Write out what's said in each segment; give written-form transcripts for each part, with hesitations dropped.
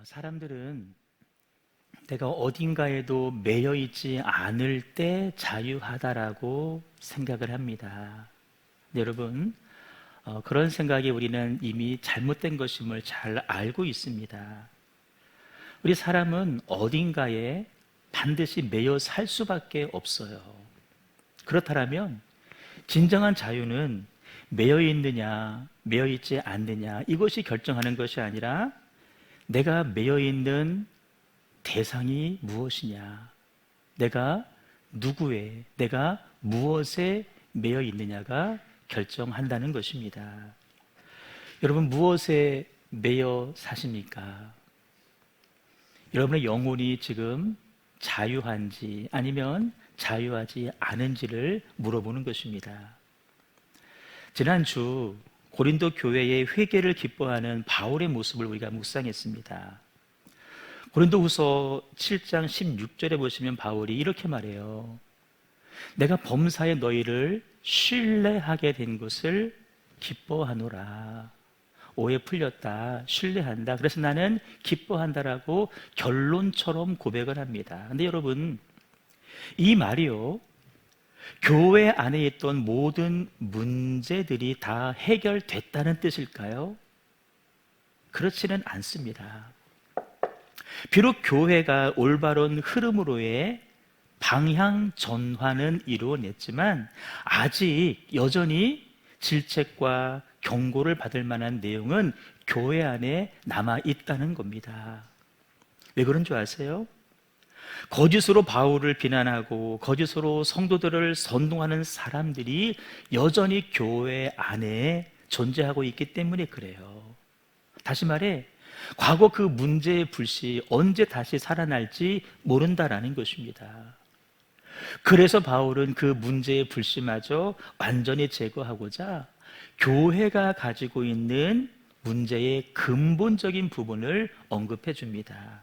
사람들은 내가 어딘가에도 매여 있지 않을 때 자유하다라고 생각을 합니다. 여러분, 그런 생각이 우리는 이미 잘못된 것임을 잘 알고 있습니다. 우리 사람은 어딘가에 반드시 매여 살 수밖에 없어요. 그렇다면 진정한 자유는 매여 있느냐, 매여 있지 않느냐, 이것이 결정하는 것이 아니라 내가 매여 있는 대상이 무엇이냐, 내가 누구에, 내가 무엇에 매여 있느냐가 결정한다는 것입니다. 여러분, 무엇에 매여 사십니까? 여러분의 영혼이 지금 자유한지 아니면 자유하지 않은지를 물어보는 것입니다. 지난주 고린도 교회의 회개를 기뻐하는 바울의 모습을 우리가 묵상했습니다. 고린도후서 7장 16절에 보시면 바울이 이렇게 말해요. 내가 범사에 너희를 신뢰하게 된 것을 기뻐하노라. 오해 풀렸다, 신뢰한다, 그래서 나는 기뻐한다라고 결론처럼 고백을 합니다. 근데 여러분, 이 말이요, 교회 안에 있던 모든 문제들이 다 해결됐다는 뜻일까요? 그렇지는 않습니다. 비록 교회가 올바른 흐름으로의 방향 전환은 이루어냈지만 아직 여전히 질책과 경고를 받을 만한 내용은 교회 안에 남아 있다는 겁니다. 왜 그런 줄 아세요? 거짓으로 바울을 비난하고 거짓으로 성도들을 선동하는 사람들이 여전히 교회 안에 존재하고 있기 때문에 그래요. 다시 말해, 과거 그 문제의 불씨 언제 다시 살아날지 모른다라는 것입니다. 그래서 바울은 그 문제의 불씨마저 완전히 제거하고자 교회가 가지고 있는 문제의 근본적인 부분을 언급해 줍니다.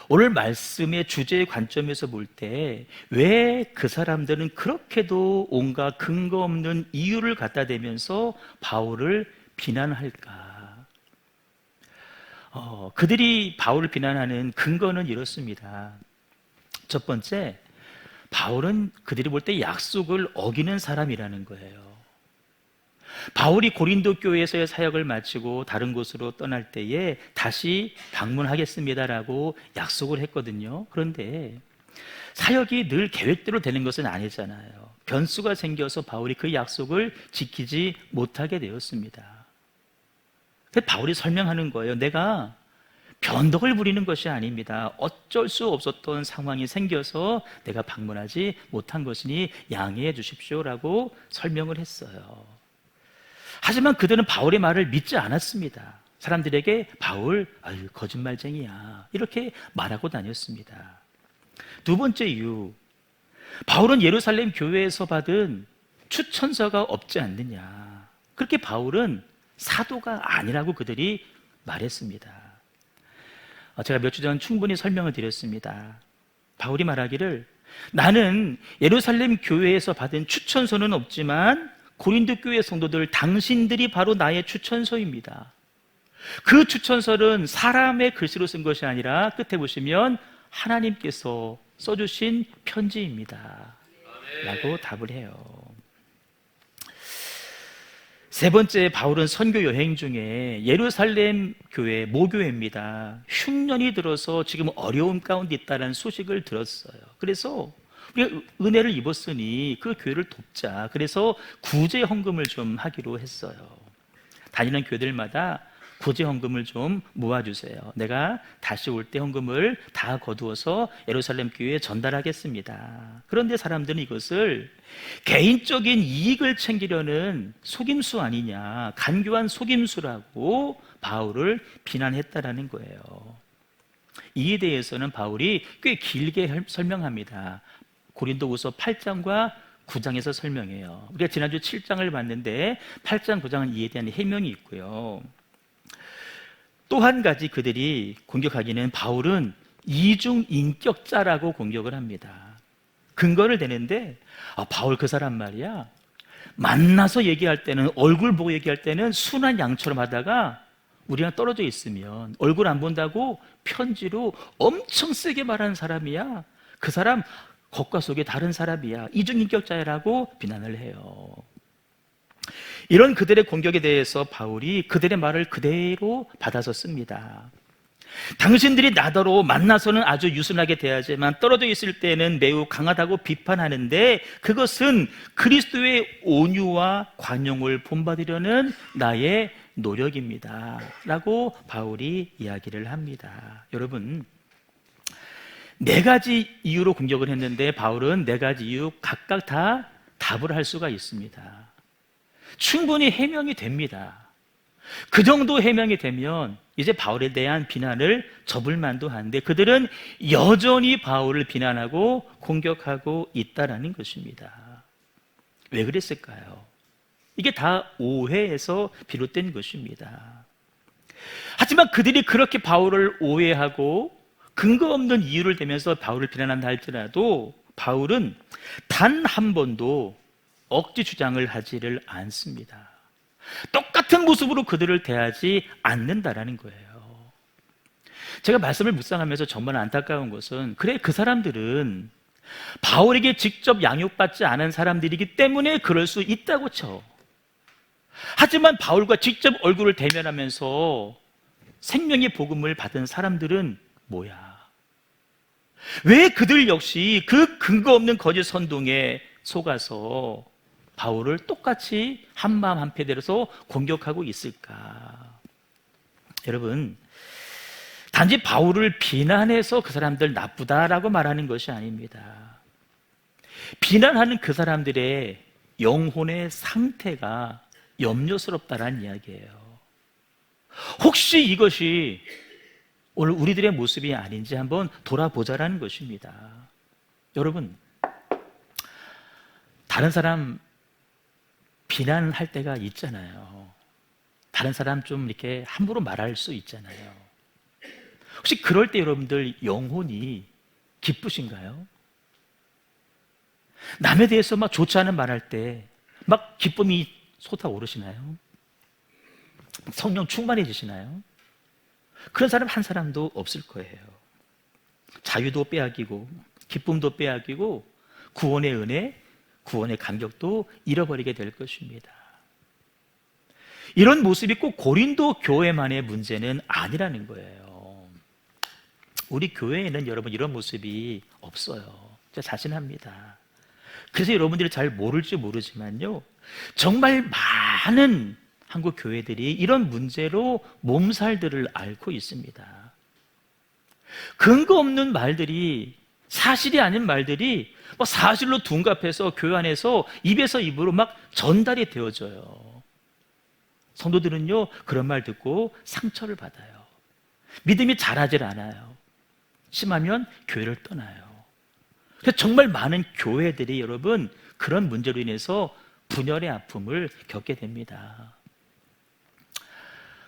오늘 말씀의 주제의 관점에서 볼 때 왜 그 사람들은 그렇게도 온갖 근거 없는 이유를 갖다 대면서 바울을 비난할까? 그들이 바울을 비난하는 근거는 이렇습니다. 첫 번째, 바울은 그들이 볼 때 약속을 어기는 사람이라는 거예요. 바울이 고린도 교회에서의 사역을 마치고 다른 곳으로 떠날 때에 다시 방문하겠습니다라고 약속을 했거든요. 그런데 사역이 늘 계획대로 되는 것은 아니잖아요. 변수가 생겨서 바울이 그 약속을 지키지 못하게 되었습니다. 그래서 바울이 설명하는 거예요. 내가 변덕을 부리는 것이 아닙니다. 어쩔 수 없었던 상황이 생겨서 내가 방문하지 못한 것이니 양해해 주십시오라고 설명을 했어요. 하지만 그들은 바울의 말을 믿지 않았습니다. 사람들에게 바울, 아유, 거짓말쟁이야, 이렇게 말하고 다녔습니다. 두 번째 이유, 바울은 예루살렘 교회에서 받은 추천서가 없지 않느냐, 그렇게 바울은 사도가 아니라고 그들이 말했습니다. 제가 몇 주 전 충분히 설명을 드렸습니다. 바울이 말하기를, 나는 예루살렘 교회에서 받은 추천서는 없지만 고린도 교회 성도들, 당신들이 바로 나의 추천서입니다. 그 추천서는 사람의 글씨로 쓴 것이 아니라 끝에 보시면 하나님께서 써주신 편지입니다 라고 답을 해요. 세 번째, 바울은 선교 여행 중에 예루살렘 교회, 모교회입니다, 흉년이 들어서 지금 어려움 가운데 있다는 소식을 들었어요. 그래서 우리가 은혜를 입었으니 그 교회를 돕자, 그래서 구제 헌금을 좀 하기로 했어요. 다니는 교회들마다 구제 헌금을 좀 모아주세요. 내가 다시 올 때 헌금을 다 거두어서 예루살렘 교회에 전달하겠습니다. 그런데 사람들은 이것을 개인적인 이익을 챙기려는 속임수 아니냐, 간교한 속임수라고 바울을 비난했다라는 거예요. 이에 대해서는 바울이 꽤 길게 설명합니다. 고린도후서 8장과 9장에서 설명해요. 우리가 지난주 7장을 봤는데 8장, 9장은 이에 대한 해명이 있고요. 또 한 가지 그들이 공격하기는 바울은 이중인격자라고 공격을 합니다. 근거를 대는데, 바울 그 사람 말이야, 만나서 얘기할 때는, 얼굴 보고 얘기할 때는 순한 양처럼 하다가 우리랑 떨어져 있으면 얼굴 안 본다고 편지로 엄청 세게 말하는 사람이야. 그 사람 겉과 속에 다른 사람이야. 이중인격자라고 비난을 해요. 이런 그들의 공격에 대해서 바울이 그들의 말을 그대로 받아서 씁니다. 당신들이 나더러 만나서는 아주 유순하게 대하지만 떨어져 있을 때는 매우 강하다고 비판하는데 그것은 그리스도의 온유와 관용을 본받으려는 나의 노력입니다 라고 바울이 이야기를 합니다. 여러분, 네 가지 이유로 공격을 했는데 바울은 네 가지 이유 각각 다 답을 할 수가 있습니다. 충분히 해명이 됩니다. 그 정도 해명이 되면 이제 바울에 대한 비난을 접을 만도 한데 그들은 여전히 바울을 비난하고 공격하고 있다라는 것입니다. 왜 그랬을까요? 이게 다 오해에서 비롯된 것입니다. 하지만 그들이 그렇게 바울을 오해하고 근거 없는 이유를 대면서 바울을 비난한다 할지라도 바울은 단 한 번도 억지 주장을 하지를 않습니다. 똑같은 모습으로 그들을 대하지 않는다라는 거예요. 제가 말씀을 묵상하면서 정말 안타까운 것은 그래 그 사람들은 바울에게 직접 양육받지 않은 사람들이기 때문에 그럴 수 있다고 쳐. 하지만 바울과 직접 얼굴을 대면하면서 생명의 복음을 받은 사람들은 뭐야? 왜 그들 역시 그 근거 없는 거짓 선동에 속아서 바울을 똑같이 한마음 한패 들어서 공격하고 있을까? 여러분, 단지 바울을 비난해서 그 사람들 나쁘다라고 말하는 것이 아닙니다. 비난하는 그 사람들의 영혼의 상태가 염려스럽다라는 이야기예요. 혹시 이것이 오늘 우리들의 모습이 아닌지 한번 돌아보자라는 것입니다. 여러분, 다른 사람 비난할 때가 있잖아요. 다른 사람 좀 이렇게 함부로 말할 수 있잖아요. 혹시 그럴 때 여러분들 영혼이 기쁘신가요? 남에 대해서 막 좋지 않은 말할 때 막 기쁨이 솟아오르시나요? 성령 충만해지시나요? 그런 사람 한 사람도 없을 거예요. 자유도 빼앗기고 기쁨도 빼앗기고 구원의 은혜, 구원의 감격도 잃어버리게 될 것입니다. 이런 모습이 꼭 고린도 교회만의 문제는 아니라는 거예요. 우리 교회에는 여러분 이런 모습이 없어요. 제가 자신합니다. 그래서 여러분들이 잘 모를지 모르지만요, 정말 많은 한국 교회들이 이런 문제로 몸살들을 앓고 있습니다. 근거 없는 말들이, 사실이 아닌 말들이 사실로 둔갑해서 교회 안에서 입에서 입으로 막 전달이 되어져요. 성도들은요, 그런 말 듣고 상처를 받아요. 믿음이 자라질 않아요. 심하면 교회를 떠나요. 그래서 정말 많은 교회들이 여러분 그런 문제로 인해서 분열의 아픔을 겪게 됩니다.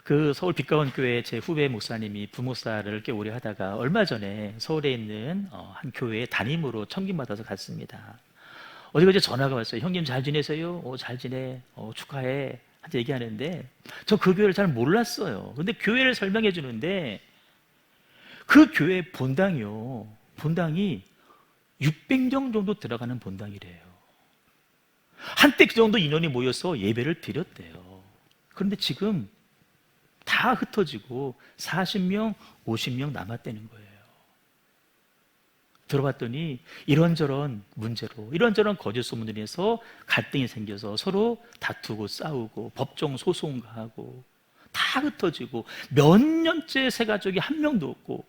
그 서울 빛가운 교회 제 후배 목사님이 부목사를 꽤 오래 하다가 얼마 전에 서울에 있는 한 교회에 담임으로 청김받아서 갔습니다. 어제 전화가 왔어요. 형님 잘 지내세요? 잘 지내. 축하해. 한테 얘기하는데 저 그 교회를 잘 몰랐어요. 근데 교회를 설명해 주는데 그 교회 본당이요. 본당이 600명 정도 들어가는 본당이래요. 한때 그 정도 인원이 모여서 예배를 드렸대요. 그런데 지금 다 흩어지고 40명, 50명 남았다는 거예요. 들어봤더니 이런저런 문제로, 이런저런 거짓 소문으로 인해서 갈등이 생겨서 서로 다투고 싸우고 법정 소송가 하고 다 흩어지고 몇 년째 새 가족이 한 명도 없고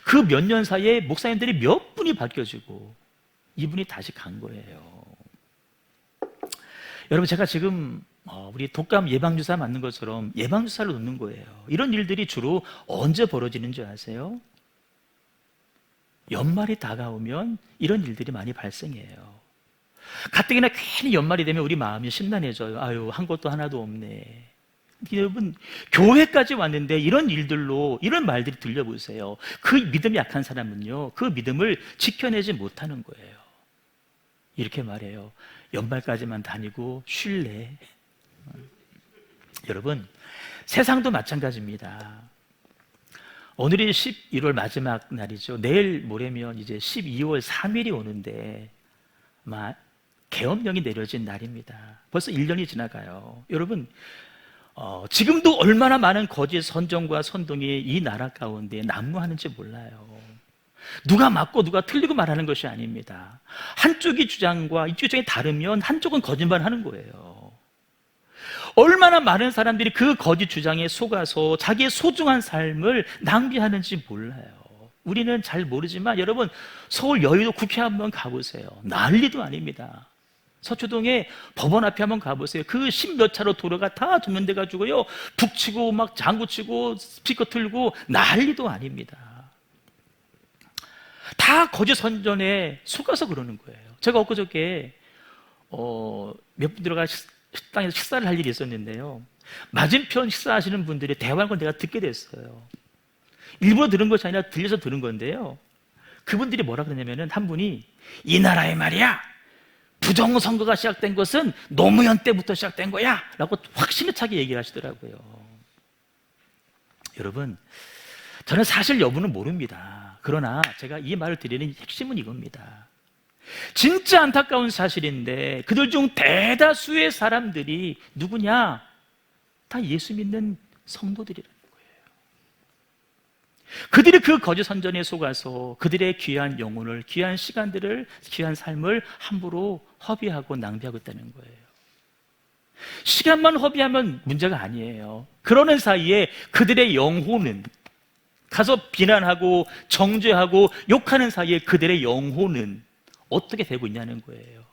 그 몇 년 사이에 목사님들이 몇 분이 바뀌어지고 이분이 다시 간 거예요. 여러분, 제가 지금 우리 독감 예방주사 맞는 것처럼 예방주사를 놓는 거예요. 이런 일들이 주로 언제 벌어지는 줄 아세요? 연말이 다가오면 이런 일들이 많이 발생해요. 가뜩이나 괜히 연말이 되면 우리 마음이 심란해져요. 아유, 한 것도 하나도 없네. 여러분, 교회까지 왔는데 이런 일들로 이런 말들이 들려보세요. 그 믿음이 약한 사람은요, 그 믿음을 지켜내지 못하는 거예요. 이렇게 말해요. 연말까지만 다니고 쉴래? 여러분, 세상도 마찬가지입니다. 오늘이 11월 마지막 날이죠. 내일 모레면 이제 12월 3일이 오는데 아마 계엄령이 내려진 날입니다. 벌써 1년이 지나가요. 여러분, 지금도 얼마나 많은 거짓 선정과 선동이 이 나라 가운데 난무하는지 몰라요. 누가 맞고 누가 틀리고 말하는 것이 아닙니다. 한쪽이 주장과 이쪽 주장이 다르면 한쪽은 거짓말하는 거예요. 얼마나 많은 사람들이 그 거짓 주장에 속아서 자기의 소중한 삶을 낭비하는지 몰라요. 우리는 잘 모르지만 여러분, 서울 여의도 국회 한번 가보세요. 난리도 아닙니다. 서초동에 법원 앞에 한번 가보세요. 그 10몇 차로 도로가 다 조면돼 가지고요, 북치고 막 장구치고 스피커 틀고 난리도 아닙니다. 다 거짓 선전에 속아서 그러는 거예요. 제가 엊그저께 몇 분들과 식당에서 식사를 할 일이 있었는데요, 맞은편 식사하시는 분들이 대화하는 걸 내가 듣게 됐어요. 일부러 들은 것이 아니라 들려서 들은 건데요, 그분들이 뭐라 그러냐면은, 한 분이 이 나라에 말이야, 부정선거가 시작된 것은 노무현 때부터 시작된 거야 라고 확신에 차게 얘기를 하시더라고요. 여러분, 저는 사실 여부는 모릅니다. 그러나 제가 이 말을 드리는 핵심은 이겁니다. 진짜 안타까운 사실인데 그들 중 대다수의 사람들이 누구냐? 다 예수 믿는 성도들이라는 거예요. 그들이 그 거짓 선전에 속아서 그들의 귀한 영혼을, 귀한 시간들을, 귀한 삶을 함부로 허비하고 낭비하고 있다는 거예요. 시간만 허비하면 문제가 아니에요. 그러는 사이에 그들의 영혼은, 가서 비난하고 정죄하고 욕하는 사이에 그들의 영혼은 어떻게 되고 있냐는 거예요.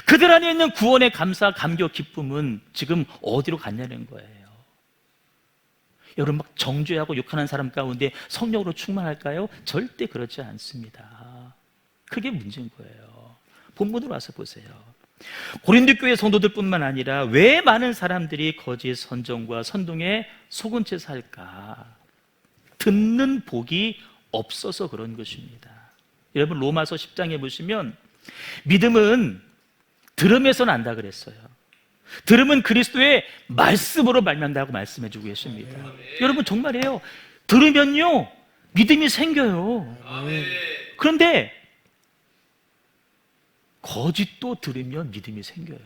그들 안에 있는 구원의 감사, 감격, 기쁨은 지금 어디로 갔냐는 거예요. 여러분, 막 정죄하고 욕하는 사람 가운데 성령으로 충만할까요? 절대 그렇지 않습니다. 그게 문제인 거예요. 본문으로 와서 보세요. 고린도 교회 성도들뿐만 아니라 왜 많은 사람들이 거짓 선정과 선동에 속은 채 살까? 듣는 복이 없어서 그런 것입니다. 여러분, 로마서 10장에 보시면 믿음은 들음에서 난다 그랬어요. 들음은 그리스도의 말씀으로 말미암다고 말씀해 주고 계십니다. 여러분, 정말이에요. 들으면요 믿음이 생겨요. 그런데 거짓도 들으면 믿음이 생겨요.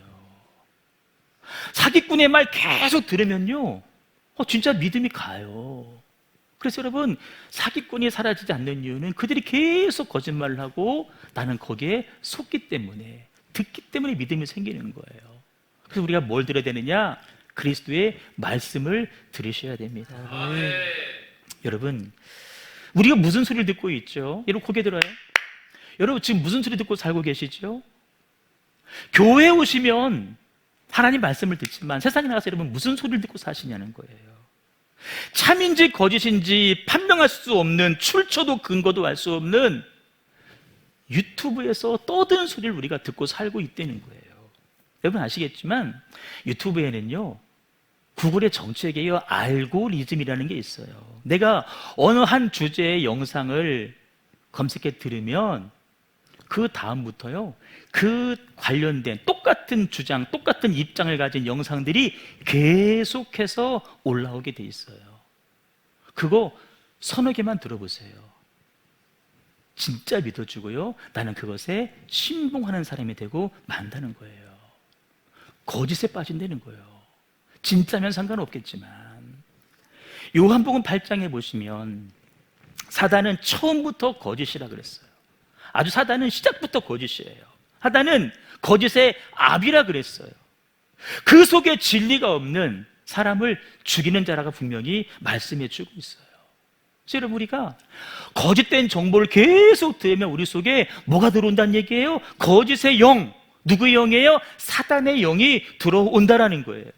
사기꾼의 말 계속 들으면요 진짜 믿음이 가요. 그래서 여러분, 사기꾼이 사라지지 않는 이유는 그들이 계속 거짓말을 하고 나는 거기에 속기 때문에, 듣기 때문에 믿음이 생기는 거예요. 그래서 우리가 뭘 들어야 되느냐? 그리스도의 말씀을 들으셔야 됩니다. 여러분, 우리가 무슨 소리를 듣고 있죠? 여러분, 고개 들어요. 여러분, 지금 무슨 소리 듣고 살고 계시죠? 교회에 오시면 하나님 말씀을 듣지만 세상에 나가서 여러분 무슨 소리를 듣고 사시냐는 거예요. 참인지 거짓인지 판명할 수 없는, 출처도 근거도 알 수 없는 유튜브에서 떠든 소리를 우리가 듣고 살고 있다는 거예요. 여러분 아시겠지만 유튜브에는요 구글의 정책에 이어 알고리즘이라는 게 있어요. 내가 어느 한 주제의 영상을 검색해 들으면 그 다음부터요 그 관련된 똑같은 주장, 똑같은 입장을 가진 영상들이 계속해서 올라오게 돼 있어요. 그거 서너 개만 들어보세요. 진짜 믿어주고요 나는 그것에 신봉하는 사람이 되고 만다는 거예요. 거짓에 빠진다는 거예요. 진짜면 상관없겠지만. 요한복음 8장에 보시면 사단은 처음부터 거짓이라 그랬어요. 아주 사단은 시작부터 거짓이에요. 사단은 거짓의 압이라 그랬어요. 그 속에 진리가 없는 사람을 죽이는 자라가 분명히 말씀해 주고 있어요. 그래서 여러분, 우리가 거짓된 정보를 계속 들으면 우리 속에 뭐가 들어온다는 얘기예요? 거짓의 영. 누구의 영이에요? 사단의 영이 들어온다라는 거예요.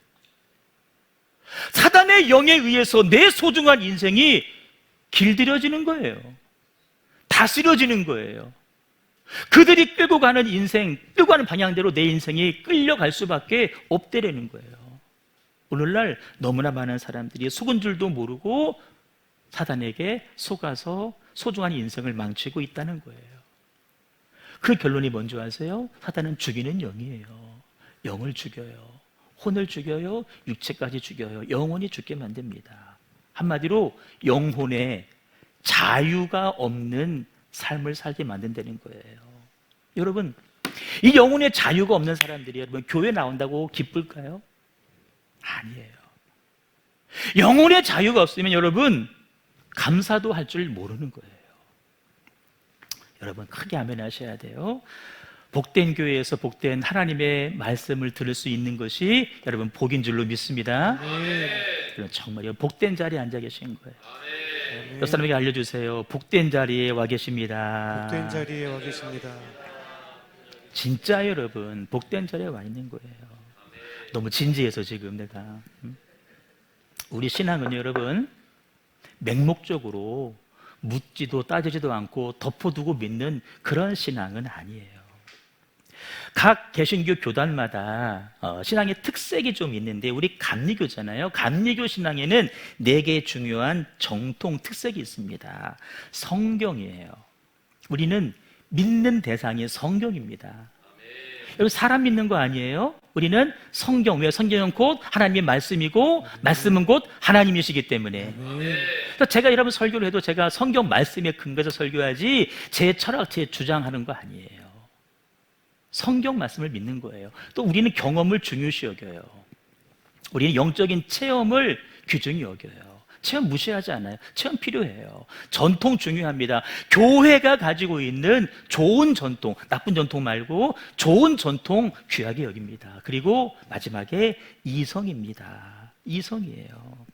사단의 영에 의해서 내 소중한 인생이 길들여지는 거예요. 다스려지는 거예요. 그들이 끌고 가는 인생, 끌고 가는 방향대로 내 인생이 끌려갈 수밖에 없다라는 거예요. 오늘날 너무나 많은 사람들이 속은 줄도 모르고 사단에게 속아서 소중한 인생을 망치고 있다는 거예요. 그 결론이 뭔지 아세요? 사단은 죽이는 영이에요. 영을 죽여요. 혼을 죽여요, 육체까지 죽여요. 영혼이 죽게 만듭니다. 한마디로 영혼에 자유가 없는 삶을 살게 만든다는 거예요. 여러분, 이 영혼에 자유가 없는 사람들이 여러분 교회 나온다고 기쁠까요? 아니에요. 영혼의 자유가 없으면 여러분 감사도 할 줄 모르는 거예요. 여러분 크게 아멘 하셔야 돼요. 복된 교회에서 복된 하나님의 말씀을 들을 수 있는 것이 여러분 복인 줄로 믿습니다. 여러분 정말 복된 자리에 앉아 계신 거예요. 옆 사람에게 알려주세요. 복된 자리에 와 계십니다. 복된 자리에 와 계십니다. 진짜 여러분 복된 자리에 와 있는 거예요. 너무 진지해서 지금 내가 우리 신앙은 여러분 맹목적으로 묻지도 따지지도 않고 덮어두고 믿는 그런 신앙은 아니에요. 각 개신교 교단마다 신앙의 특색이 좀 있는데 우리 감리교잖아요. 감리교 신앙에는 4개의 중요한 정통 특색이 있습니다. 성경이에요. 우리는 믿는 대상이 성경입니다. 여러분 사람 믿는 거 아니에요? 우리는 성경, 왜 성경은 곧 하나님의 말씀이고 말씀은 곧 하나님이시기 때문에. 그래서 제가 여러분 설교를 해도 제가 성경 말씀에 근거해서 설교하지 제 철학, 제 주장하는 거 아니에요. 성경 말씀을 믿는 거예요. 또 우리는 경험을 중요시 여겨요. 우리는 영적인 체험을 귀중히 여겨요. 체험 무시하지 않아요. 체험 필요해요. 전통 중요합니다. 교회가 가지고 있는 좋은 전통, 나쁜 전통 말고 좋은 전통 귀하게 여깁니다. 그리고 마지막에 이성입니다. 이성이에요.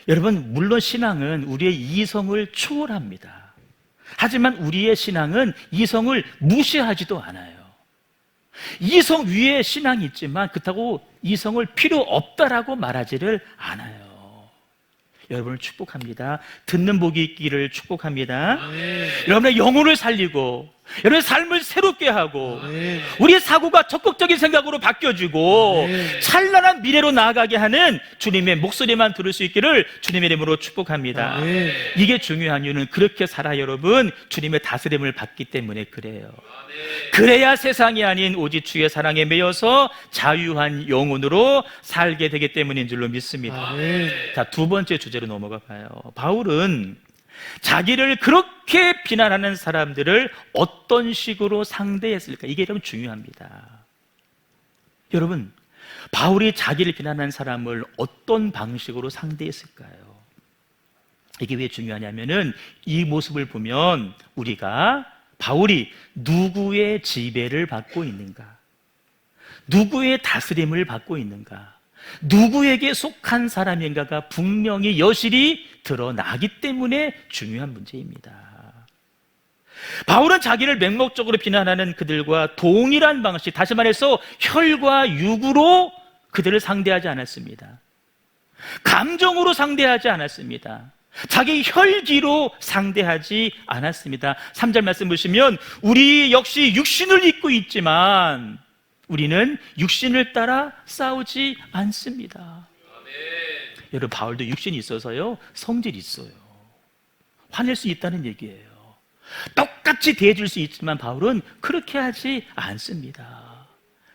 여러분 물론 신앙은 우리의 이성을 초월합니다. 하지만 우리의 신앙은 이성을 무시하지도 않아요. 이성 위에 신앙이 있지만 그렇다고 이성을 필요 없다라고 말하지를 않아요. 여러분을 축복합니다. 듣는 복이 있기를 축복합니다. 여러분의 영혼을 살리고 여러분의 삶을 새롭게 하고 우리의 사고가 적극적인 생각으로 바뀌어지고 찬란한 미래로 나아가게 하는 주님의 목소리만 들을 수 있기를 주님의 이름으로 축복합니다. 이게 중요한 이유는 그렇게 살아 여러분 주님의 다스림을 받기 때문에 그래요. 그래야 세상이 아닌 오직 주의 사랑에 매여서 자유한 영혼으로 살게 되기 때문인 줄로 믿습니다. 자, 2번째 주제로 넘어가 봐요. 바울은 자기를 그렇게 비난하는 사람들을 어떤 식으로 상대했을까? 이게 여러분 중요합니다. 여러분, 바울이 자기를 비난하는 사람을 어떤 방식으로 상대했을까요? 이게 왜 중요하냐면은 이 모습을 보면 우리가 바울이 누구의 지배를 받고 있는가? 누구의 다스림을 받고 있는가? 누구에게 속한 사람인가가 분명히 여실히 드러나기 때문에 중요한 문제입니다. 바울은 자기를 맹목적으로 비난하는 그들과 동일한 방식, 다시 말해서 혈과 육으로 그들을 상대하지 않았습니다. 감정으로 상대하지 않았습니다. 자기 혈기로 상대하지 않았습니다. 3절 말씀 보시면 우리 역시 육신을 입고 있지만 우리는 육신을 따라 싸우지 않습니다. 여러분 바울도 육신이 있어서요 성질이 있어요. 화낼 수 있다는 얘기예요. 똑같이 대해줄 수 있지만 바울은 그렇게 하지 않습니다.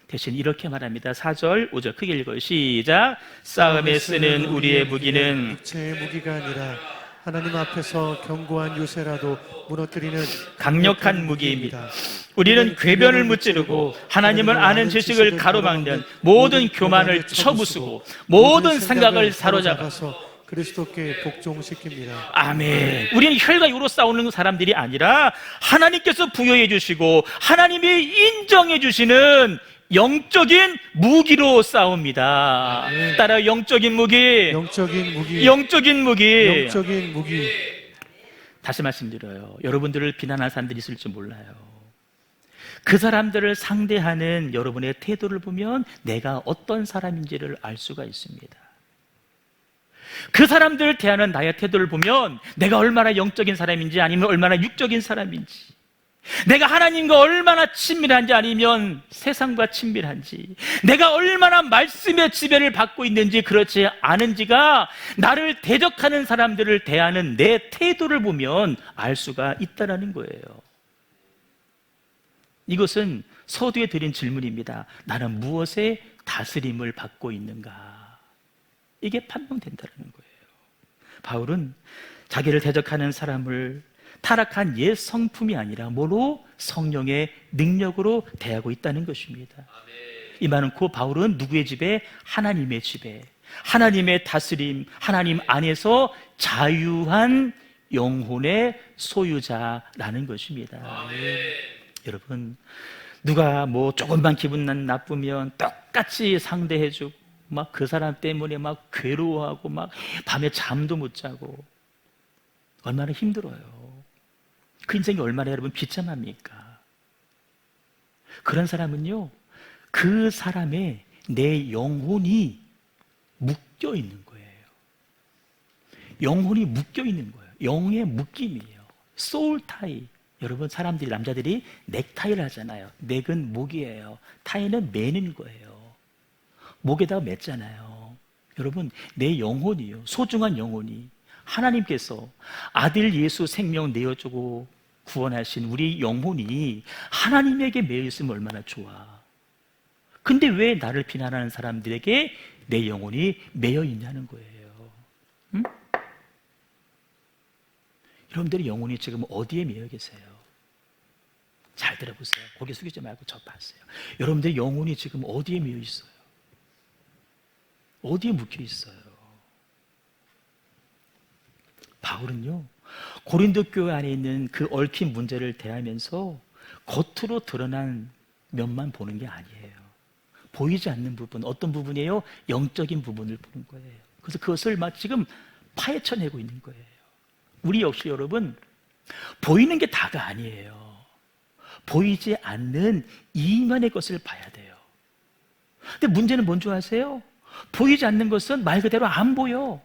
대신 이렇게 말합니다. 4절 5절 크게 읽어요. 시작. 싸움에 쓰는 우리의 무기는 육체의 무기가 아니라 하나님 앞에서 견고한 요새라도 무너뜨리는 강력한 무기입니다. 우리는 궤변을 무찌르고 하나님을 아는 지식을 가로막는 모든 교만을 쳐부수고 모든 생각을 사로잡아서 그리스도께 복종시킵니다. 아멘. 우리는 혈과 육으로 싸우는 사람들이 아니라 하나님께서 부여해 주시고 하나님이 인정해 주시는 영적인 무기로 싸웁니다. 따라 영적인 무기. 영적인 무기. 영적인 무기. 영적인 무기. 다시 말씀드려요. 여러분들을 비난할 사람들이 있을지 몰라요. 그 사람들을 상대하는 여러분의 태도를 보면 내가 어떤 사람인지를 알 수가 있습니다. 그 사람들을 대하는 나의 태도를 보면 내가 얼마나 영적인 사람인지 아니면 얼마나 육적인 사람인지, 내가 하나님과 얼마나 친밀한지 아니면 세상과 친밀한지, 내가 얼마나 말씀의 지배를 받고 있는지 그렇지 않은지가 나를 대적하는 사람들을 대하는 내 태도를 보면 알 수가 있다는 거예요. 이것은 서두에 드린 질문입니다. 나는 무엇에 다스림을 받고 있는가? 이게 판명된다는 거예요. 바울은 자기를 대적하는 사람을 타락한 옛 성품이 아니라 뭐로? 성령의 능력으로 대하고 있다는 것입니다. 이 말은 곧 바울은 누구의 지배? 하나님의 지배, 하나님의 다스림, 하나님 안에서 자유한 영혼의 소유자라는 것입니다. 여러분, 누가 뭐 조금만 기분 나쁘면 똑같이 상대해주고 막 그 사람 때문에 막 괴로워하고 막 밤에 잠도 못 자고 얼마나 힘들어요. 그 인생이 얼마나 여러분 비참합니까? 그런 사람은요, 그 사람의 내 영혼이 묶여 있는 거예요. 영혼이 묶여 있는 거예요. 영의 묶임이에요. 소울 타이. 여러분, 사람들이, 남자들이 넥타이를 하잖아요. 넥은 목이에요. 타이는 매는 거예요. 목에다가 맸잖아요. 여러분, 내 영혼이요, 소중한 영혼이 하나님께서 아들 예수 생명 내어주고 구원하신 우리 영혼이 하나님에게 매여 있으면 얼마나 좋아. 근데 왜 나를 비난하는 사람들에게 내 영혼이 매여 있냐는 거예요. 응? 여러분들의 영혼이 지금 어디에 매여 계세요? 잘 들어보세요. 고개 숙이지 말고 저 봤어요. 여러분들의 영혼이 지금 어디에 매여 있어요? 어디에 묶여 있어요? 바울은요, 고린도 교회 안에 있는 그 얽힌 문제를 대하면서 겉으로 드러난 면만 보는 게 아니에요. 보이지 않는 부분, 어떤 부분이에요? 영적인 부분을 보는 거예요. 그래서 그것을 막 지금 파헤쳐내고 있는 거예요. 우리 역시 여러분, 보이는 게 다가 아니에요. 보이지 않는 이면의 것을 봐야 돼요. 근데 문제는 뭔지 아세요? 보이지 않는 것은 말 그대로 안 보여.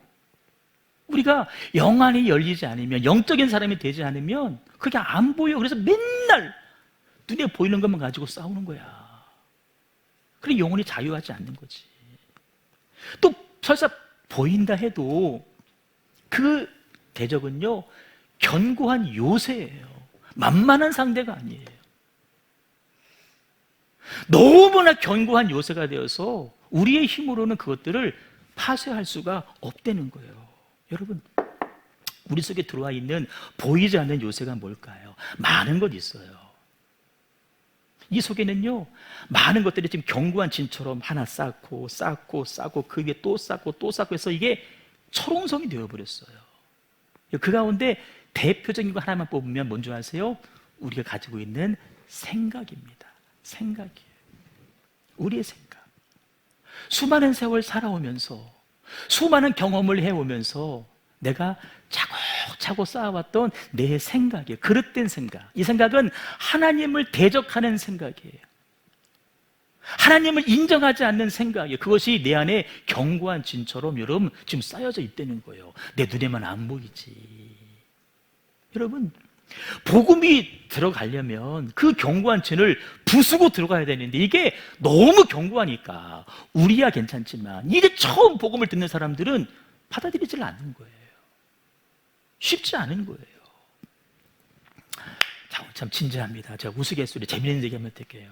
우리가 영안이 열리지 않으면, 영적인 사람이 되지 않으면 그게 안 보여. 그래서 맨날 눈에 보이는 것만 가지고 싸우는 거야. 그래, 영혼이 자유하지 않는 거지. 또 설사 보인다 해도 그 대적은요, 견고한 요새예요. 만만한 상대가 아니에요. 너무나 견고한 요새가 되어서 우리의 힘으로는 그것들을 파쇄할 수가 없다는 거예요. 여러분, 우리 속에 들어와 있는 보이지 않는 요새가 뭘까요? 많은 것 있어요. 이 속에는요, 많은 것들이 지금 견고한 진처럼 하나 쌓고 그 위에 또 쌓고 해서 이게 철옹성이 되어버렸어요. 그 가운데 대표적인 거 하나만 뽑으면 뭔지 아세요? 우리가 가지고 있는 생각입니다. 생각이에요. 우리의 생각. 수많은 세월 살아오면서, 수많은 경험을 해오면서 내가 차곡차곡 쌓아왔던 내 생각이에요. 그릇된 생각. 이 생각은 하나님을 대적하는 생각이에요. 하나님을 인정하지 않는 생각이에요. 그것이 내 안에 견고한 진처럼 여러분 지금 쌓여져 있다는 거예요. 내 눈에만 안 보이지. 여러분, 복음이 들어가려면 그 견고한 진을 부수고 들어가야 되는데 이게 너무 견고하니까 우리야 괜찮지만 이제 처음 복음을 듣는 사람들은 받아들이질 않는 거예요. 쉽지 않은 거예요. 참 진지합니다. 제가 우스갯소리 재미있는 얘기 한번 드릴게요.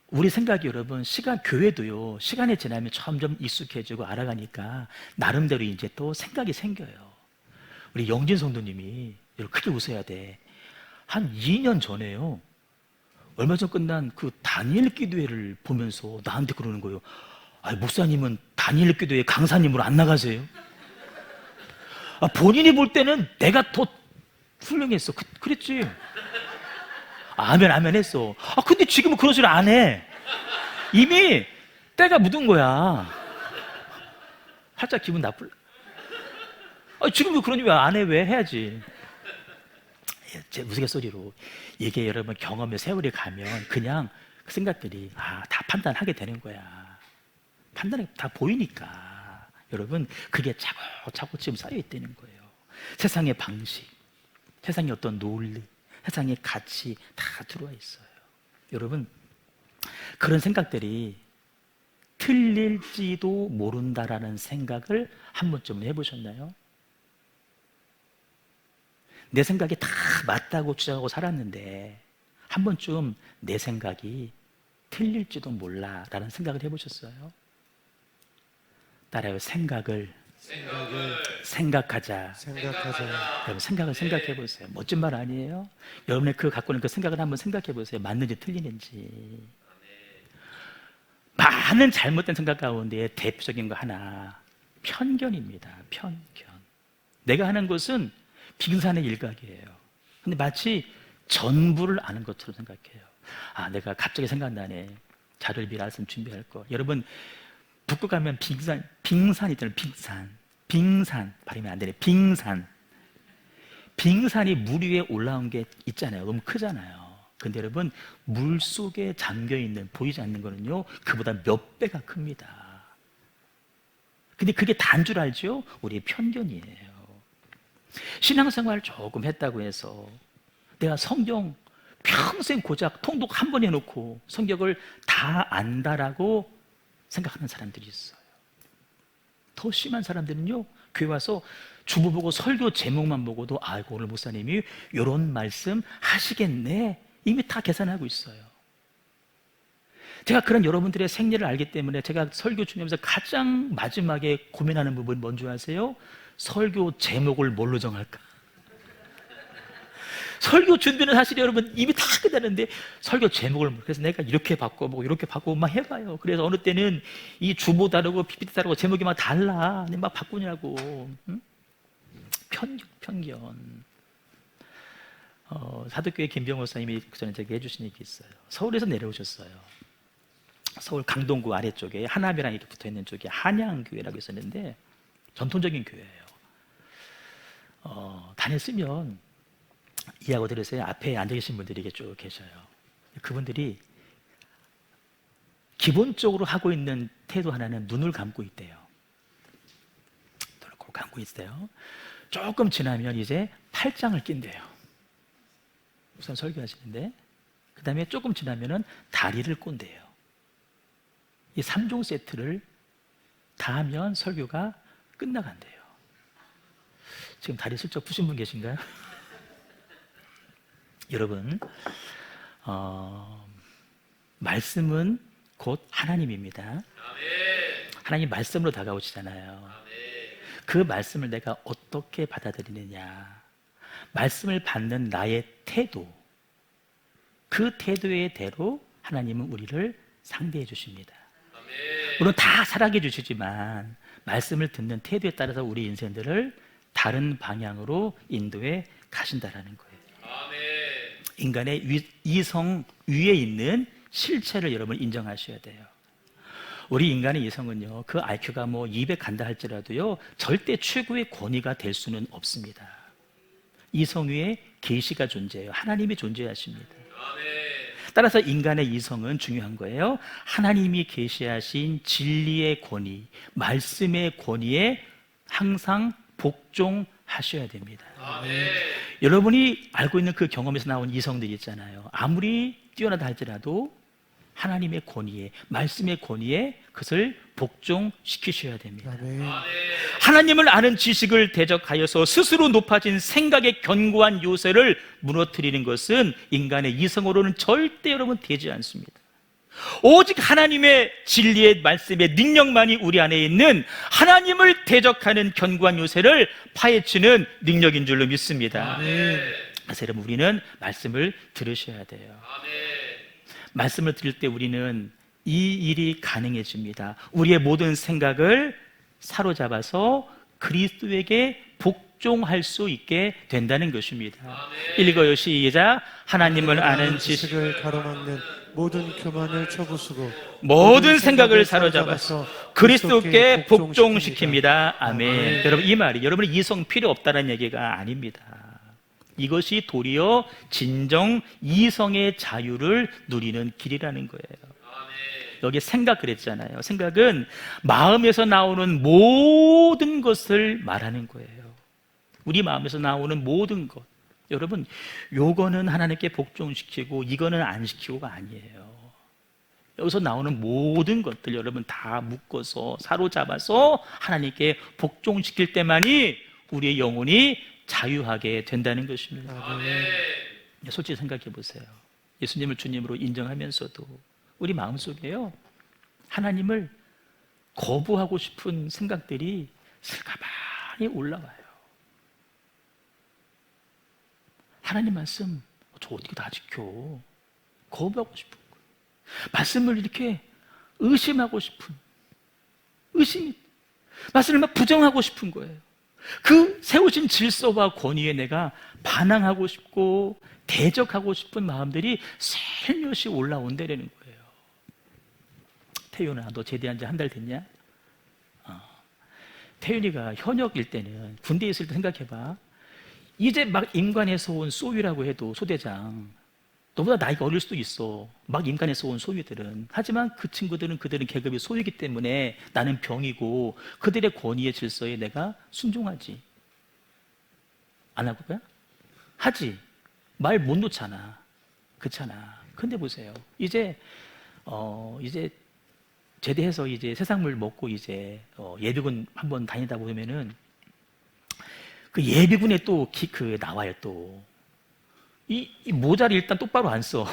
우리 생각이 여러분, 교회도요, 시간이 지나면 점점 익숙해지고 알아가니까 나름대로 이제 또 생각이 생겨요. 우리 영진 성도님이, 여러분 크게 웃어야 돼. 한 2년 전에요, 얼마 전 끝난 그 다니엘 기도회를 보면서 나한테 그러는 거예요. 아니, 목사님은 다니엘 기도회 강사님으로 안 나가세요? 본인이 볼 때는 내가 더 훌륭했어. 그랬지. 아멘 했어. 근데 지금은 그런 소리 안 해. 이미 때가 묻은 거야. 살짝 기분 나쁠. 지금도 그러니 왜 안 해? 왜 해야지? 제 우스갯소리로 이게 여러분 경험의 세월이 가면 그냥 그 생각들이 다 판단하게 되는 거야. 판단이 다 보이니까 여러분 그게 차곡차곡 지금 쌓여 있다는 거예요. 세상의 방식, 세상의 어떤 논리, 세상의 가치 다 들어와 있어요. 여러분, 그런 생각들이 틀릴지도 모른다라는 생각을 한 번쯤은 해보셨나요? 내 생각이 다 맞다고 주장하고 살았는데 한 번쯤 내 생각이 틀릴지도 몰라라는 생각을 해보셨어요? 따라요. 생각을 생각하자. 여러분 생각을 생각해 보세요. 멋진 말 아니에요? 여러분의 그 갖고 있는 그 생각을 한번 생각해 보세요. 맞는지 틀리는지. 많은 잘못된 생각 가운데 대표적인 거 하나, 편견입니다. 편견. 내가 하는 것은 빙산의 일각이에요. 근데 마치 전부를 아는 것처럼 생각해요. 아, 내가 갑자기 생각나네. 자료를 미리 알았으면 준비할 거. 여러분 북극 가면 빙산 있잖아요. 빙산 발음이 안 되네. 빙산이 물 위에 올라온 게 있잖아요. 너무 크잖아요. 근데 여러분 물 속에 잠겨 있는 보이지 않는 거는요 그보다 몇 배가 큽니다. 근데 그게 다인 줄 알죠? 우리의 편견이에요. 신앙생활 조금 했다고 해서 내가 성경 평생 고작 통독 한 번 해놓고 성경을 다 안다라고 생각하는 사람들이 있어요. 더 심한 사람들은요 교회 와서 주보 보고 설교 제목만 보고도 아이고 오늘 목사님이 이런 말씀 하시겠네 이미 다 계산하고 있어요. 제가 그런 여러분들의 생리를 알기 때문에 제가 설교 준비하면서 가장 마지막에 고민하는 부분이 뭔지 아세요? 설교 제목을 뭘로 정할까? 설교 준비는 사실 여러분 이미 다 끝났는데 설교 제목을 그래서 내가 이렇게 바꿔보고 이렇게 바꾸고 막 해봐요. 그래서 어느 때는 이 주보 다르고 PPT 다르고 제목이 막 달라. 근데 막 바꾸냐고. 응? 편견. 사도교회 김병호 목사님이 그전에 제게 해주신 얘기 있어요. 서울에서 내려오셨어요. 서울 강동구 아래쪽에 하남이랑 이렇게 붙어있는 쪽에 한양교회라고 있었는데 전통적인 교회예요. 다녔으면 이해하고 들으세요. 앞에 앉아 계신 분들이 이게 쭉 계셔요. 그분들이 기본적으로 하고 있는 태도 하나는 눈을 감고 있대요. 눈을 꼭 감고 있어요. 조금 지나면 이제 팔짱을 낀대요. 우선 설교하시는데 그 다음에 조금 지나면은 다리를 꼰대요. 이 3종 세트를 다 하면 설교가 끝나간대요. 지금 다리 슬쩍 푸신 분 계신가요? 여러분, 말씀은 곧 하나님입니다. 하나님 말씀으로 다가오시잖아요. 그 말씀을 내가 어떻게 받아들이느냐, 말씀을 받는 나의 태도, 그 태도의 대로 하나님은 우리를 상대해 주십니다. 물론 다 사랑해 주시지만 말씀을 듣는 태도에 따라서 우리 인생들을 다른 방향으로 인도해 가신다라는 거예요. 인간의 이성 위에 있는 실체를 여러분 인정하셔야 돼요. 우리 인간의 이성은요, 그 IQ가 뭐 200 간다 할지라도요, 절대 최고의 권위가 될 수는 없습니다. 이성 위에 계시가 존재해요. 하나님이 존재하십니다. 따라서 인간의 이성은 중요한 거예요. 하나님이 계시하신 진리의 권위, 말씀의 권위에 항상 복종하셔야 됩니다. 여러분이 알고 있는 그 경험에서 나온 이성들이 있잖아요. 아무리 뛰어나다 할지라도 하나님의 권위에, 말씀의 권위에 그것을 복종시키셔야 됩니다. 하나님을 아는 지식을 대적하여서 스스로 높아진 생각의 견고한 요새를 무너뜨리는 것은 인간의 이성으로는 절대 여러분 되지 않습니다. 오직 하나님의 진리의 말씀의 능력만이 우리 안에 있는 하나님을 대적하는 견고한 요새를 파헤치는 능력인 줄로 믿습니다. 그래서 여러분 우리는 말씀을 들으셔야 돼요. 말씀을 들을 때 우리는 이 일이 가능해집니다. 우리의 모든 생각을 사로잡아서 그리스도에게 복종할 수 있게 된다는 것입니다. 읽어요. 시작. 하나님을 아는 지식을 가로막는 모든 교만을 쳐부수고 모든 생각을 사로잡아서 그리스도께 복종시킵니다. 아멘. 여러분 이 말이 여러분의 이성 필요 없다는 얘기가 아닙니다. 이것이 도리어 진정 이성의 자유를 누리는 길이라는 거예요. 여기 생각 그랬잖아요. 생각은 마음에서 나오는 모든 것을 말하는 거예요. 우리 마음에서 나오는 모든 것. 여러분 요거는 하나님께 복종시키고 이거는 안 시키고가 아니에요. 여기서 나오는 모든 것들 여러분 다 묶어서 사로잡아서 하나님께 복종시킬 때만이 우리의 영혼이 자유하게 된다는 것입니다. 솔직히 생각해 보세요. 예수님을 주님으로 인정하면서도 우리 마음속에요, 하나님을 거부하고 싶은 생각들이 슬가만히 올라와요. 하나님 말씀 저 어떻게 다 지켜? 거부하고 싶은 거예요. 말씀을 이렇게 의심하고 싶은, 말씀을 막 부정하고 싶은 거예요. 그 세우신 질서와 권위에 내가 반항하고 싶고 대적하고 싶은 마음들이 살며시 올라온다는 거예요. 태윤아, 너 제대한 지 한 달 됐냐? 태윤이가 현역일 때는, 군대에 있을 때 생각해봐. 이제 막 임관에서 온 소위라고 해도, 소대장, 너보다 나이가 어릴 수도 있어, 막 임관에서 온 소위들은. 하지만 그 친구들은 그들은 계급이 소위이기 때문에 나는 병이고 그들의 권위의 질서에 내가 순종하지. 안 하고 거야? 하지. 말 못 놓잖아. 그렇잖아. 근데 보세요, 이제 제대해서 이제 세상물 먹고 이제 예비군 한번 다니다 보면은 그 예비군에 또 나와요. 또 이 모자를 일단 똑바로 안 써.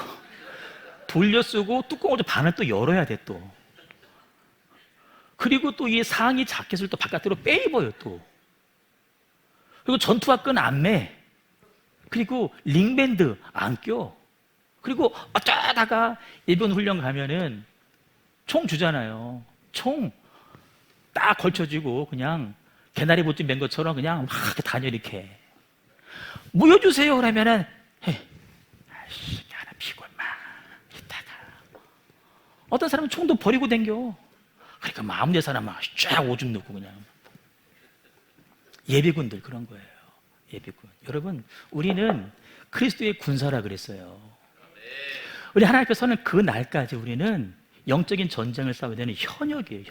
돌려 쓰고 뚜껑을 반을 또 열어야 돼 또. 그리고 또 이 상의 자켓을 또 바깥으로 빼 입어요 또. 그리고 전투화끈 안 매. 그리고 링밴드 안 껴. 그리고 어쩌다가 예비군 훈련 가면은 총 주잖아요. 총 딱 걸쳐지고 그냥 개나리 보찜 맨 것처럼 그냥 막 다녀. 이렇게 모여주세요 그러면은 아이씨 하나 피고 막 이따가. 어떤 사람은 총도 버리고 댕겨. 그러니까 마음대 사람 막 쫙 오줌 넣고 그냥. 예비군들 그런 거예요. 예비군. 여러분, 우리는 그리스도의 군사라 그랬어요. 우리 하나님 앞에 서는 그 날까지 우리는 영적인 전쟁을 싸워야 되는 현역이에요.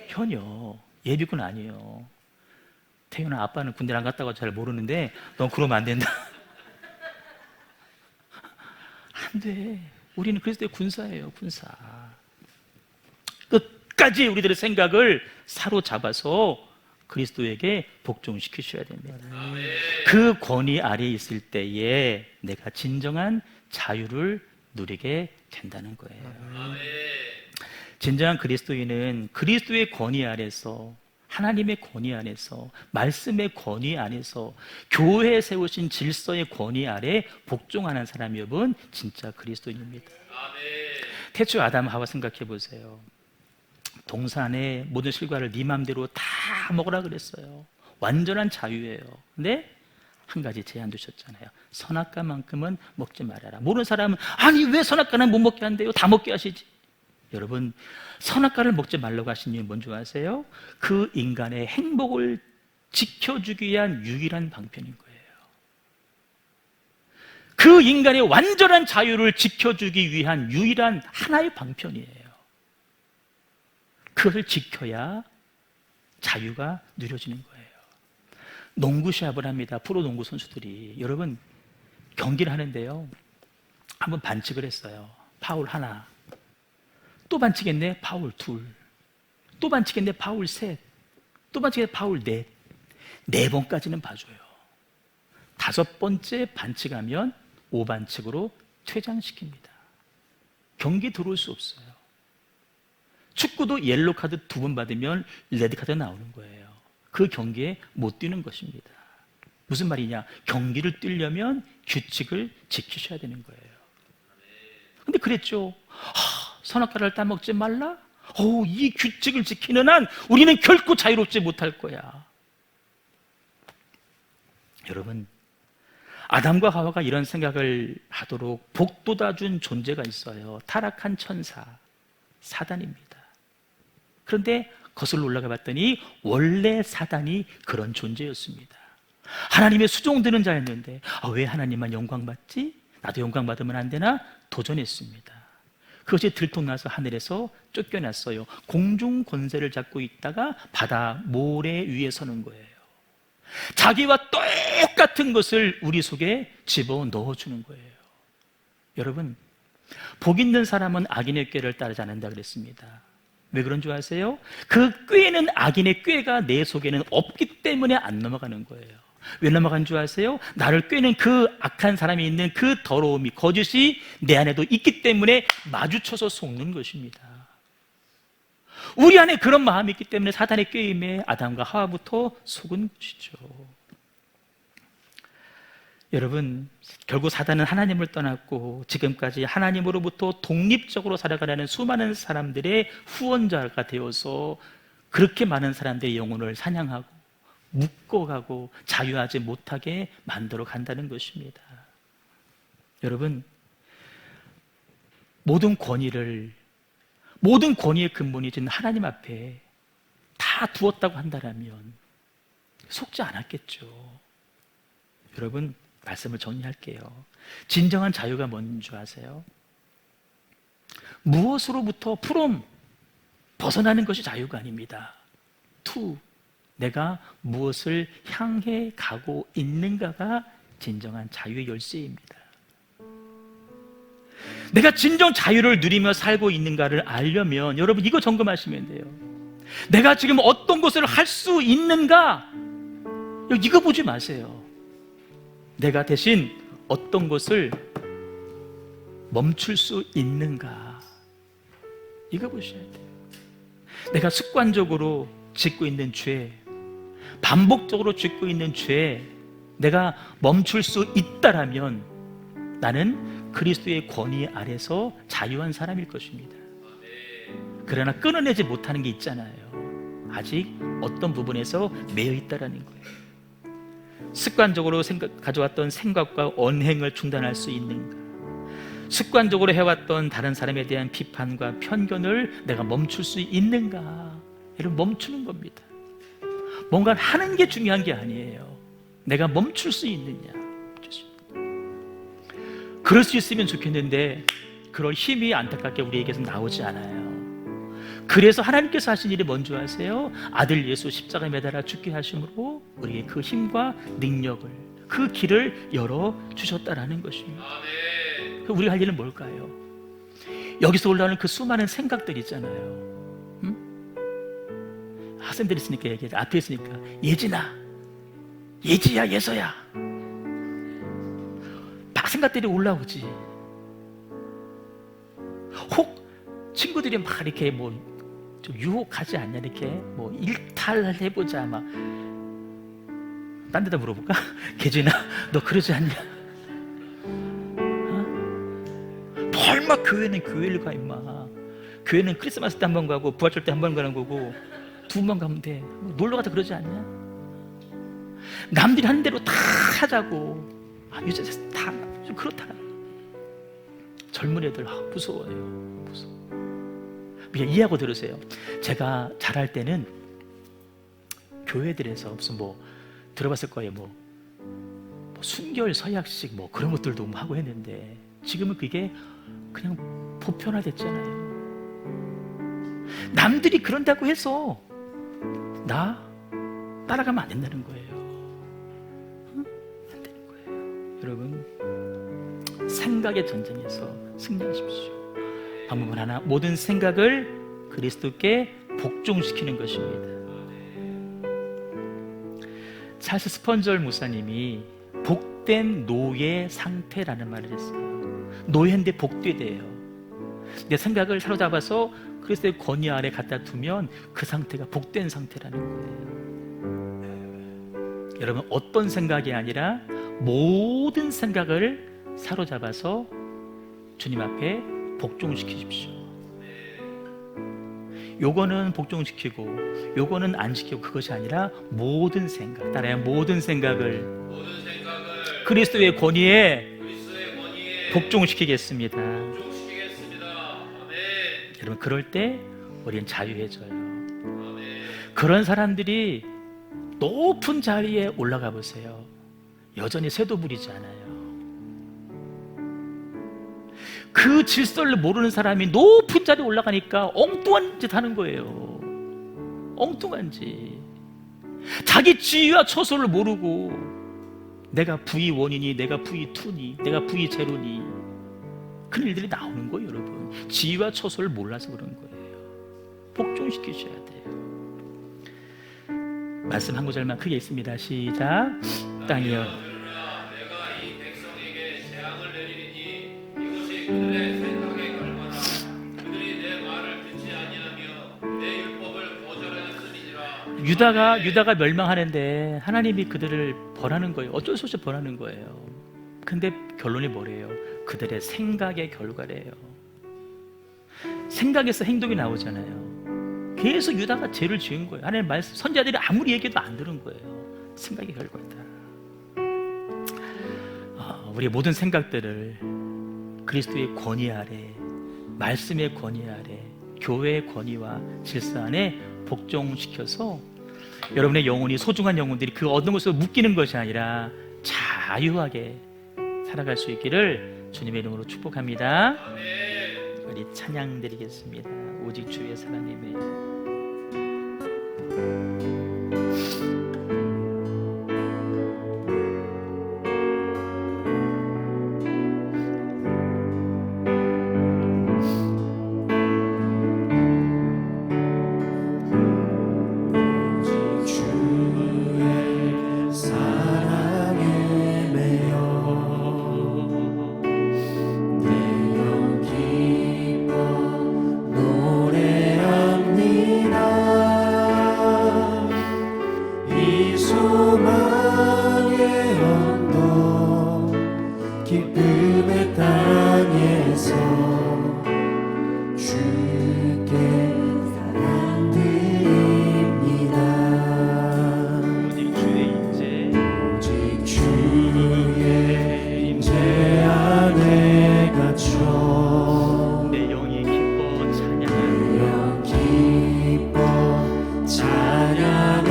현역. 예비군 아니에요. 태윤아, 아빠는 군대를 안 갔다고 잘 모르는데 넌 그러면 안 된다. 안 돼. 우리는 그리스도의 군사예요. 군사. 끝까지 우리들의 생각을 사로잡아서 그리스도에게 복종시키셔야 됩니다. 그 권위 아래에 있을 때에 내가 진정한 자유를 누리게 된다는 거예요. 진정한 그리스도인은 그리스도의 권위 아래서, 하나님의 권위 안에서, 말씀의 권위 안에서, 교회에 세우신 질서의 권위 아래 복종하는 사람이 여러분 진짜 그리스도인입니다. 태초 아담 하와 생각해 보세요. 동산의 모든 실과를 네 맘대로 다 먹으라 그랬어요. 완전한 자유예요. 근데 한 가지 제한 두셨잖아요. 선악과만큼은 먹지 말아라. 모르는 사람은 아니 왜 선악과는 못 먹게 한대요? 다 먹게 하시지. 여러분, 선악과를 먹지 말라고 하신 이유는 뭔지 아세요? 그 인간의 행복을 지켜주기 위한 유일한 방편인 거예요. 그 인간의 완전한 자유를 지켜주기 위한 유일한 하나의 방편이에요. 그것을 지켜야 자유가 누려지는 거예요. 농구 시합을 합니다. 프로 농구 선수들이. 여러분, 경기를 하는데요, 한번 반칙을 했어요. 파울 하나. 또 반칙했네. 파울 둘. 또 반칙했네. 파울 셋. 또 반칙했네. 파울 넷. 4번까지는 봐줘요. 5번째 반칙하면 5반칙으로 퇴장시킵니다. 경기 들어올 수 없어요. 축구도 옐로 카드 2번 받으면 레드 카드 나오는 거예요. 그 경기에 못 뛰는 것입니다. 무슨 말이냐? 경기를 뛰려면 규칙을 지키셔야 되는 거예요. 근데 그랬죠. 선악과를 따먹지 말라? 이 규칙을 지키는 한 우리는 결코 자유롭지 못할 거야. 여러분, 아담과 하와가 이런 생각을 하도록 복돋아준 존재가 있어요. 타락한 천사, 사단입니다. 그런데 거슬러 올라가 봤더니 원래 사단이 그런 존재였습니다. 하나님의 수종드는 자였는데 왜 하나님만 영광 받지? 나도 영광 받으면 안 되나? 도전했습니다. 그것이 들통나서 하늘에서 쫓겨났어요. 공중 권세를 잡고 있다가 바다 모래 위에 서는 거예요. 자기와 똑같은 것을 우리 속에 집어넣어주는 거예요. 여러분, 복 있는 사람은 악인의 꾀를 따르지 않는다 그랬습니다. 왜 그런 줄 아세요? 그 꾀는, 악인의 꾀가 내 속에는 없기 때문에 안 넘어가는 거예요. 왜 넘어간 줄 아세요? 나를 꿰는 그 악한 사람이 있는 그 더러움이, 거짓이 내 안에도 있기 때문에 마주쳐서 속는 것입니다. 우리 안에 그런 마음이 있기 때문에 사단의 꾀임에 아담과 하와부터 속은 것이죠. 여러분, 결국 사단은 하나님을 떠났고 지금까지 하나님으로부터 독립적으로 살아가려는 수많은 사람들의 후원자가 되어서 그렇게 많은 사람들의 영혼을 사냥하고 묶어가고 자유하지 못하게 만들어 간다는 것입니다. 여러분, 모든 권위의 근본이 지금 하나님 앞에 다 두었다고 한다면 속지 않았겠죠. 여러분, 말씀을 정리할게요. 진정한 자유가 뭔 줄 아세요? 무엇으로부터 벗어나는 것이 자유가 아닙니다. 내가 무엇을 향해 가고 있는가가 진정한 자유의 열쇠입니다. 내가 진정 자유를 누리며 살고 있는가를 알려면 여러분 이거 점검하시면 돼요. 내가 지금 어떤 것을 할 수 있는가? 이거 보지 마세요. 내가 대신 어떤 것을 멈출 수 있는가? 이거 보셔야 돼요. 내가 습관적으로 짓고 있는 죄, 반복적으로 짓고 있는 죄, 내가 멈출 수 있다라면 나는 그리스도의 권위 아래서 자유한 사람일 것입니다. 그러나 끊어내지 못하는 게 있잖아요. 아직 어떤 부분에서 매여 있다라는 거예요. 습관적으로 가져왔던 생각과 언행을 중단할 수 있는가? 습관적으로 해왔던 다른 사람에 대한 비판과 편견을 내가 멈출 수 있는가? 이런 멈추는 겁니다. 뭔가를 하는 게 중요한 게 아니에요. 내가 멈출 수 있느냐. 그럴 수 있으면 좋겠는데 그럴 힘이 안타깝게 우리에게서 나오지 않아요. 그래서 하나님께서 하신 일이 뭔지 아세요? 아들 예수 십자가에 매달아 죽게 하심으로 우리에게 그 힘과 능력을, 그 길을 열어주셨다라는 것입니다. 우리가 할 일은 뭘까요? 여기서 올라오는 그 수많은 생각들 있잖아요. 학생들 있으니까 얘기해. 앞에 있으니까 예진아, 예지야, 예서야, 막 생각들이 올라오지. 혹 친구들이 막 이렇게 뭐 좀 유혹하지 않냐, 이렇게 뭐 일탈해보자, 막 딴 데다 물어볼까? 계진아, 너 그러지 않냐? 막 교회는 교회를 가, 임마. 교회는 크리스마스 때 한 번 가고 부활절 때 한 번 가는 거고 2번 가면 돼. 놀러 가자 그러지 않냐? 남들이 하는 대로 다 하자고. 요새 다 좀 그렇다. 젊은 애들 무서워요. 무서워. 그냥 이해하고 들으세요. 제가 잘할 때는 교회들에서 무슨 뭐 들어봤을 거예요. 뭐 순결 서약식 뭐 그런 것들도 하고 했는데 지금은 그게 그냥 보편화됐잖아요. 남들이 그런다고 해서 나 따라가면 안 된다는 거예요. 안 되는 거예요. 여러분, 생각의 전쟁에서 승리하십시오. 방법은 하나, 모든 생각을 그리스도께 복종시키는 것입니다. 찰스 스펀절 목사님이 복된 노예 상태라는 말을 했어요. 노예인데 복되대요. 내 생각을 사로잡아서 그리스도의 권위 아래 갖다 두면 그 상태가 복된 상태라는 거예요. 여러분, 어떤 생각이 아니라 모든 생각을 사로잡아서 주님 앞에 복종시키십시오. 요거는 복종시키고 요거는 안 시키고 그것이 아니라 모든 생각, 따라야 모든 생각을 그리스도의 권위에 복종시키겠습니다. 여러분, 그럴 때 우리는 자유해져요. 그런 사람들이 높은 자리에 올라가 보세요. 여전히 쇠도 부리지 않아요. 그 질서를 모르는 사람이 높은 자리에 올라가니까 엉뚱한 짓 하는 거예요. 엉뚱한 짓. 자기 지위와 처소를 모르고 내가 V1이니 내가 V2니 내가 V0니 그런 일들이 나오는 거예요. 여러분, 지위와 처소를 몰라서 그런 거예요. 복종시키셔야 돼요. 말씀 한 구절만 크게 있습니다. 시작. 땅이여. 유다가 멸망하는데 하나님이 그들을 벌하는 거예요. 어쩔 수 없이 벌하는 거예요. 근데 결론이 뭐래요? 그들의 생각의 결과래요. 생각에서 행동이 나오잖아요. 계속 유다가 죄를 지은 거예요. 하나님 말씀, 선지자들이 아무리 얘기해도 안 들은 거예요. 생각의 결과다. 우리의 모든 생각들을 그리스도의 권위 아래, 말씀의 권위 아래, 교회의 권위와 질서 안에 복종시켜서 여러분의 영혼이, 소중한 영혼들이 그 어떤 것으로 묶이는 것이 아니라 자유하게 살아갈 수 있기를 주님의 이름으로 축복합니다. 우리 찬양 드리겠습니다. 오직 주의 사랑이며. 기쁨의 땅에서 주께 사랑드립니다. 오직 주의 인재, 오직 주의 인재 안에 갇혀 내 영이 기뻐 찬양하며 영 기뻐 찬양합니다.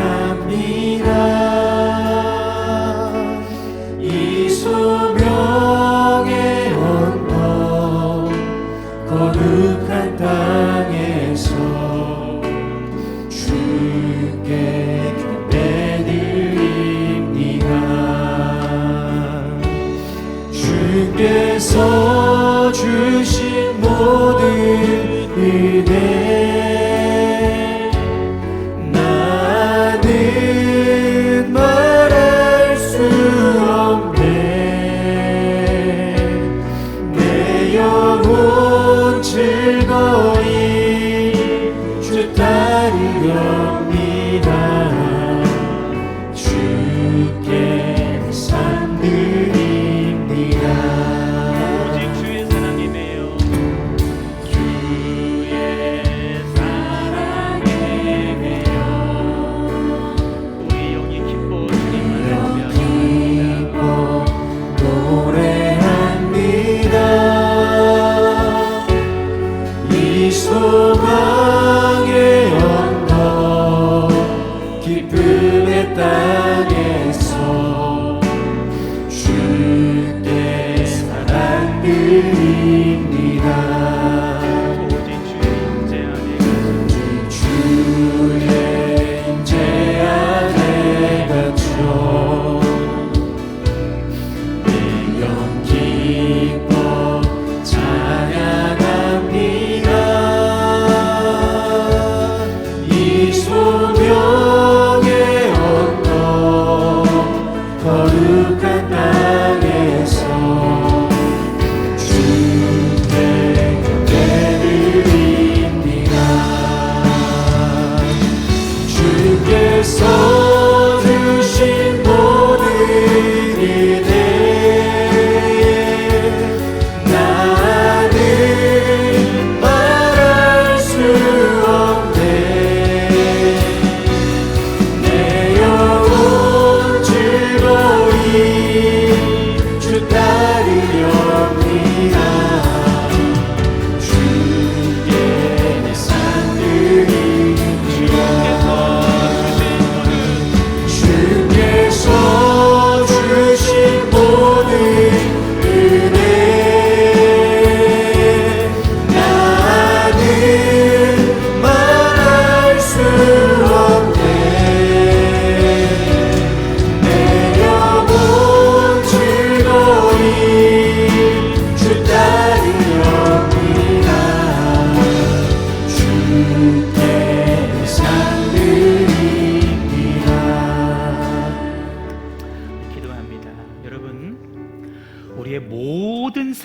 이 소명의 언덕 거룩한 땅에서 주께 경배드립니다. 주께서 주신 모든 은혜 나는 말할 수 없네. 내 영혼 즐거이 주 따르렵니다. 주께 상 드립니다. 오직 주의 사랑이 매여 주의 사랑에 매여 우리 영이 기뻐 주님만 기뻐 노래합니다. 이 소망의 언덕 기쁨의 땅에서 주께 사랑드립니다. 오직 주의 인재 안에 주의 인재 안에 갇혀 내 영 기뻐 찬양합니다. 이 소명의 언덕 거룩한 땅에서 주께 경배드립니다. 주께서 주신 모든 은혜 나는 말할 수 없네.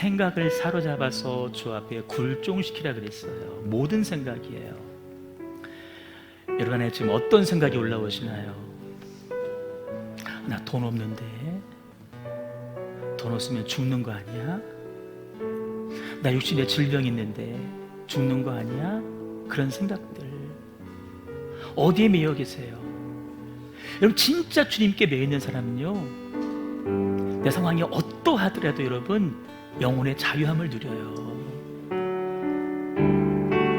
생각을 사로잡아서 주 앞에 굴종시키라 그랬어요. 모든 생각이에요. 여러분 안에 지금 어떤 생각이 올라오시나요? 나 돈 없는데, 돈 없으면 죽는 거 아니야? 나 육신에 질병 있는데 죽는 거 아니야? 그런 생각들 어디에 매여 계세요? 여러분 진짜 주님께 매여 있는 사람은요, 내 상황이 어떠하더라도 여러분 영혼의 자유함을 누려요.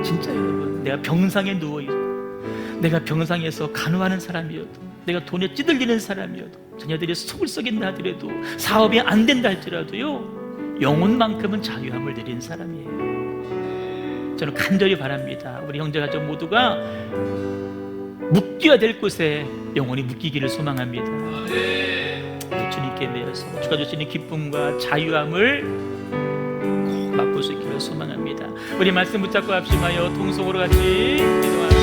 진짜 여러분, 내가 병상에 누워있고, 내가 병상에서 간호하는 사람이어도, 내가 돈에 찌들리는 사람이어도, 자녀들이 속을 썩인다 하더라도, 사업이 안 된다 할지라도요, 영혼만큼은 자유함을 누리는 사람이에요. 저는 간절히 바랍니다. 우리 형제가족 모두가 묶여야 될 곳에 영혼이 묶이기를 소망합니다. 주님께 매여서 주가 주시는 기쁨과 자유함을 꼭 맛볼 수 있기를 소망합니다. 우리 말씀 붙잡고 합심하여 동성으로 같이 기도합니다.